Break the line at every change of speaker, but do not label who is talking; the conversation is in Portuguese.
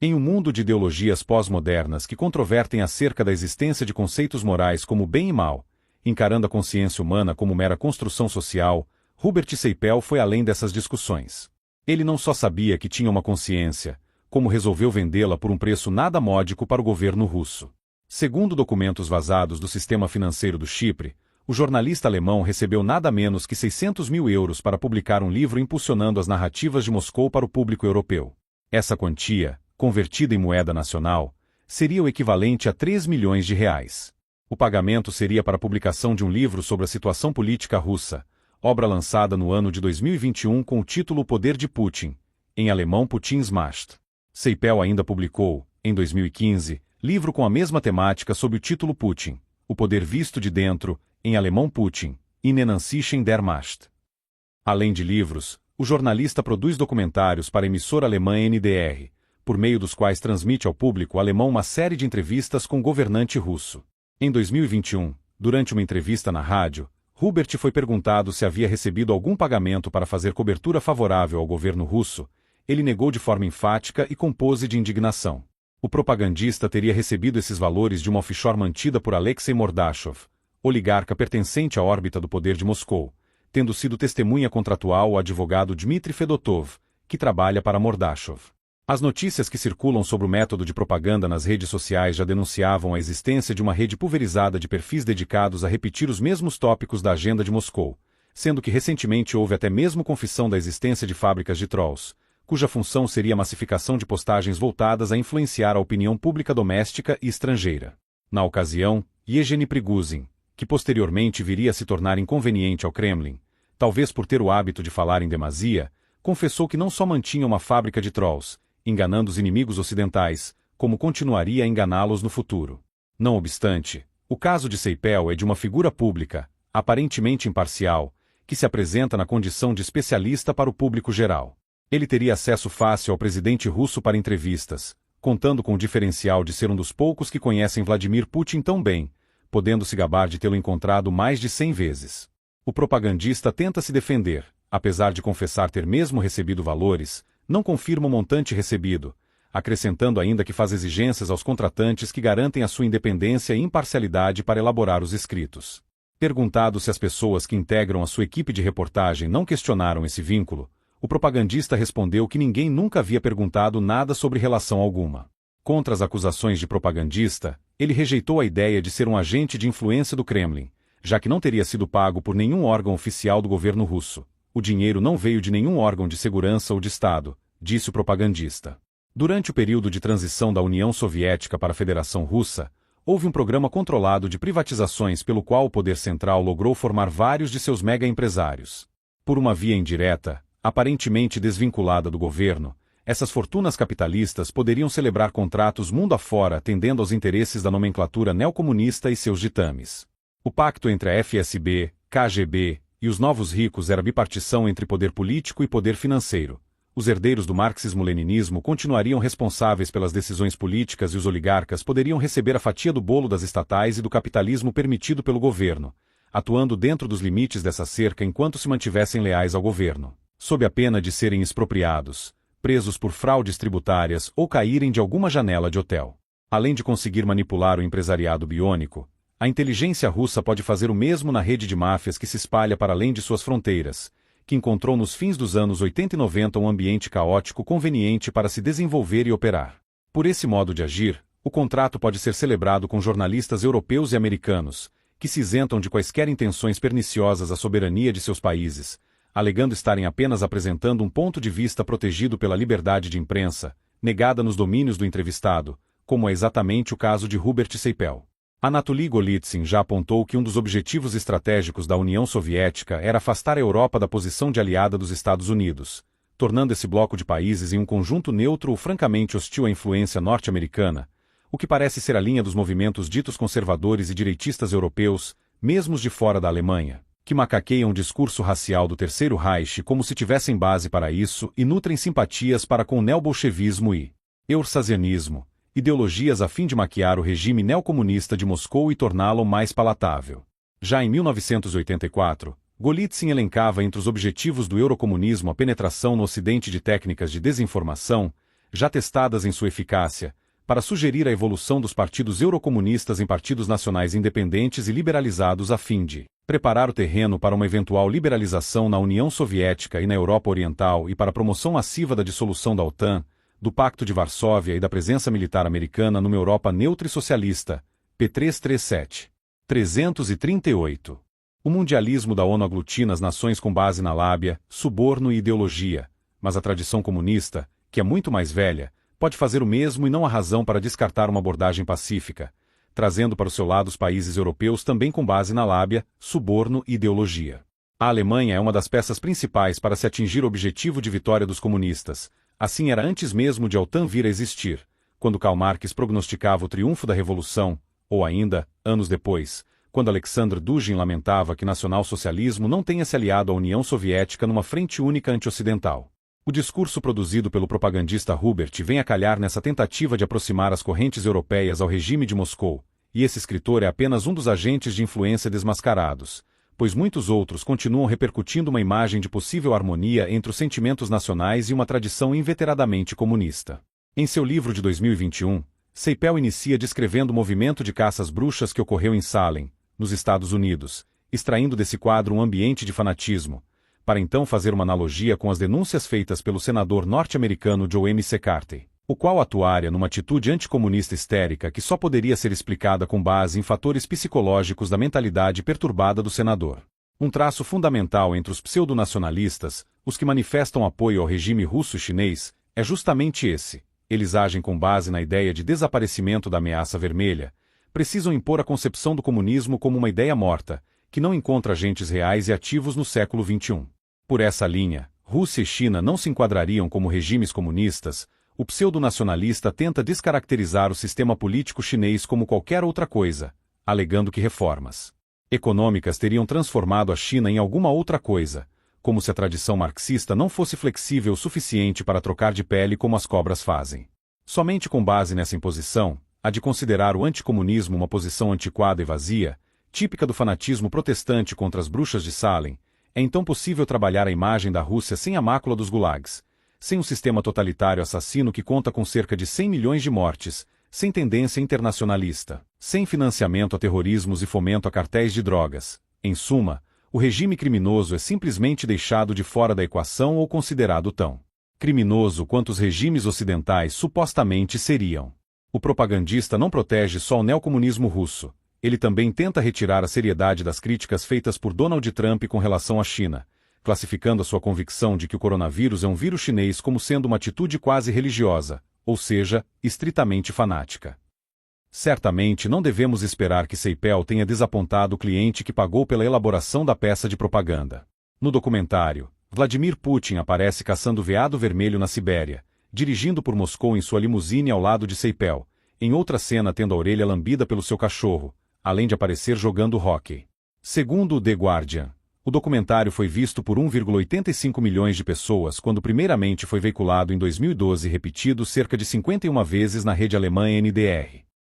Em um mundo de ideologias pós-modernas que controvertem acerca da existência de conceitos morais como bem e mal, encarando a consciência humana como mera construção social, Hubert Seipel foi além dessas discussões. Ele não só sabia que tinha uma consciência, como resolveu vendê-la por um preço nada módico para o governo russo. Segundo documentos vazados do sistema financeiro do Chipre, o jornalista alemão recebeu nada menos que 600 mil euros para publicar um livro impulsionando as narrativas de Moscou para o público europeu. Essa quantia, convertida em moeda nacional, seria o equivalente a 3 milhões de reais. O pagamento seria para a publicação de um livro sobre a situação política russa, obra lançada no ano de 2021 com o título O Poder de Putin, em alemão Putins Macht. Seipel ainda publicou, em 2015, livro com a mesma temática sob o título Putin, O Poder Visto de Dentro, em alemão Putin, Innen Ansichten der Macht. Além de livros, o jornalista produz documentários para a emissora alemã NDR, por meio dos quais transmite ao público alemão uma série de entrevistas com o governante russo. Em 2021, durante uma entrevista na rádio, Hubert foi perguntado se havia recebido algum pagamento para fazer cobertura favorável ao governo russo. Ele negou de forma enfática e com pose de indignação. O propagandista teria recebido esses valores de uma offshore mantida por Alexei Mordashov, oligarca pertencente à órbita do poder de Moscou, tendo sido testemunha contratual o advogado Dmitry Fedotov, que trabalha para Mordashov. As notícias que circulam sobre o método de propaganda nas redes sociais já denunciavam a existência de uma rede pulverizada de perfis dedicados a repetir os mesmos tópicos da agenda de Moscou, sendo que recentemente houve até mesmo confissão da existência de fábricas de trolls, cuja função seria a massificação de postagens voltadas a influenciar a opinião pública doméstica e estrangeira. Na ocasião, Yevgeny Prigozhin, que posteriormente viria a se tornar inconveniente ao Kremlin, talvez por ter o hábito de falar em demasia, confessou que não só mantinha uma fábrica de trolls, enganando os inimigos ocidentais, como continuaria a enganá-los no futuro. Não obstante, o caso de Seipel é de uma figura pública, aparentemente imparcial, que se apresenta na condição de especialista para o público geral. Ele teria acesso fácil ao presidente russo para entrevistas, contando com o diferencial de ser um dos poucos que conhecem Vladimir Putin tão bem, podendo se gabar de tê-lo encontrado mais de 100 vezes. O propagandista tenta se defender, apesar de confessar ter mesmo recebido valores, não confirma o montante recebido, acrescentando ainda que faz exigências aos contratantes que garantem a sua independência e imparcialidade para elaborar os escritos. Perguntado se as pessoas que integram a sua equipe de reportagem não questionaram esse vínculo, o propagandista respondeu que ninguém nunca havia perguntado nada sobre relação alguma. Contra as acusações de propagandista, ele rejeitou a ideia de ser um agente de influência do Kremlin, já que não teria sido pago por nenhum órgão oficial do governo russo. O dinheiro não veio de nenhum órgão de segurança ou de Estado, disse o propagandista. Durante o período de transição da União Soviética para a Federação Russa, houve um programa controlado de privatizações pelo qual o poder central logrou formar vários de seus mega-empresários. Por uma via indireta, aparentemente desvinculada do governo, essas fortunas capitalistas poderiam celebrar contratos mundo afora atendendo aos interesses da nomenclatura neocomunista e seus ditames. O pacto entre a FSB, KGB e os novos ricos era a bipartição entre poder político e poder financeiro. Os herdeiros do marxismo-leninismo continuariam responsáveis pelas decisões políticas e os oligarcas poderiam receber a fatia do bolo das estatais e do capitalismo permitido pelo governo, atuando dentro dos limites dessa cerca enquanto se mantivessem leais ao governo, sob a pena de serem expropriados, presos por fraudes tributárias ou caírem de alguma janela de hotel. Além de conseguir manipular o empresariado biônico, a inteligência russa pode fazer o mesmo na rede de máfias que se espalha para além de suas fronteiras, que encontrou nos fins dos anos 80 e 90 um ambiente caótico conveniente para se desenvolver e operar. Por esse modo de agir, o contrato pode ser celebrado com jornalistas europeus e americanos, que se isentam de quaisquer intenções perniciosas à soberania de seus países, alegando estarem apenas apresentando um ponto de vista protegido pela liberdade de imprensa, negada nos domínios do entrevistado, como é exatamente o caso de Hubert Seipel. Anatoly Golitsyn já apontou que um dos objetivos estratégicos da União Soviética era afastar a Europa da posição de aliada dos Estados Unidos, tornando esse bloco de países em um conjunto neutro ou francamente hostil à influência norte-americana, o que parece ser a linha dos movimentos ditos conservadores e direitistas europeus, mesmo os de fora da Alemanha, que macaqueiam o discurso racial do Terceiro Reich como se tivessem base para isso e nutrem simpatias para com o neobolchevismo e eurasianismo, ideologias a fim de maquiar o regime neocomunista de Moscou e torná-lo mais palatável. Já em 1984, Golitsyn elencava entre os objetivos do eurocomunismo a penetração no Ocidente de técnicas de desinformação, já testadas em sua eficácia, para sugerir a evolução dos partidos eurocomunistas em partidos nacionais independentes e liberalizados a fim de preparar o terreno para uma eventual liberalização na União Soviética e na Europa Oriental e para a promoção massiva da dissolução da OTAN, do Pacto de Varsóvia e da presença militar americana numa Europa neutra e socialista, p. 337. 338. O mundialismo da ONU aglutina as nações com base na lábia, suborno e ideologia, mas a tradição comunista, que é muito mais velha, pode fazer o mesmo e não há razão para descartar uma abordagem pacífica, trazendo para o seu lado os países europeus também com base na lábia, suborno e ideologia. A Alemanha é uma das peças principais para se atingir o objetivo de vitória dos comunistas. Assim era antes mesmo de a OTAN vir a existir, quando Karl Marx prognosticava o triunfo da Revolução, ou ainda, anos depois, quando Alexandre Dugin lamentava que nacional-socialismo não tenha se aliado à União Soviética numa frente única anti-ocidental. O discurso produzido pelo propagandista Hubert vem a calhar nessa tentativa de aproximar as correntes europeias ao regime de Moscou, e esse escritor é apenas um dos agentes de influência desmascarados, pois muitos outros continuam repercutindo uma imagem de possível harmonia entre os sentimentos nacionais e uma tradição inveteradamente comunista. Em seu livro de 2021, Seipel inicia descrevendo o movimento de caças bruxas que ocorreu em Salem, nos Estados Unidos, extraindo desse quadro um ambiente de fanatismo, para então fazer uma analogia com as denúncias feitas pelo senador norte-americano Joe M. McCarthy, o qual atuaria numa atitude anticomunista histérica que só poderia ser explicada com base em fatores psicológicos da mentalidade perturbada do senador. Um traço fundamental entre os pseudonacionalistas, os que manifestam apoio ao regime russo-chinês, é justamente esse. Eles agem com base na ideia de desaparecimento da ameaça vermelha, precisam impor a concepção do comunismo como uma ideia morta, que não encontra agentes reais e ativos no século XXI. Por essa linha, Rússia e China não se enquadrariam como regimes comunistas. O pseudonacionalista tenta descaracterizar o sistema político chinês como qualquer outra coisa, alegando que reformas econômicas teriam transformado a China em alguma outra coisa, como se a tradição marxista não fosse flexível o suficiente para trocar de pele como as cobras fazem. Somente com base nessa imposição, a de considerar o anticomunismo uma posição antiquada e vazia, típica do fanatismo protestante contra as bruxas de Salem, é então possível trabalhar a imagem da Rússia sem a mácula dos gulags, sem um sistema totalitário assassino que conta com cerca de 100 milhões de mortes, sem tendência internacionalista, sem financiamento a terrorismos e fomento a cartéis de drogas. Em suma, o regime criminoso é simplesmente deixado de fora da equação ou considerado tão criminoso quanto os regimes ocidentais supostamente seriam. O propagandista não protege só o neocomunismo russo, ele também tenta retirar a seriedade das críticas feitas por Donald Trump com relação à China, classificando a sua convicção de que o coronavírus é um vírus chinês como sendo uma atitude quase religiosa, ou seja, estritamente fanática. Certamente não devemos esperar que Seipel tenha desapontado o cliente que pagou pela elaboração da peça de propaganda. No documentário, Vladimir Putin aparece caçando veado vermelho na Sibéria, dirigindo por Moscou em sua limusine ao lado de Seipel, em outra cena tendo a orelha lambida pelo seu cachorro, além de aparecer jogando hóquei. Segundo o The Guardian, o documentário foi visto por 1,85 milhões de pessoas quando primeiramente foi veiculado em 2012 e repetido cerca de 51 vezes na rede alemã NDR.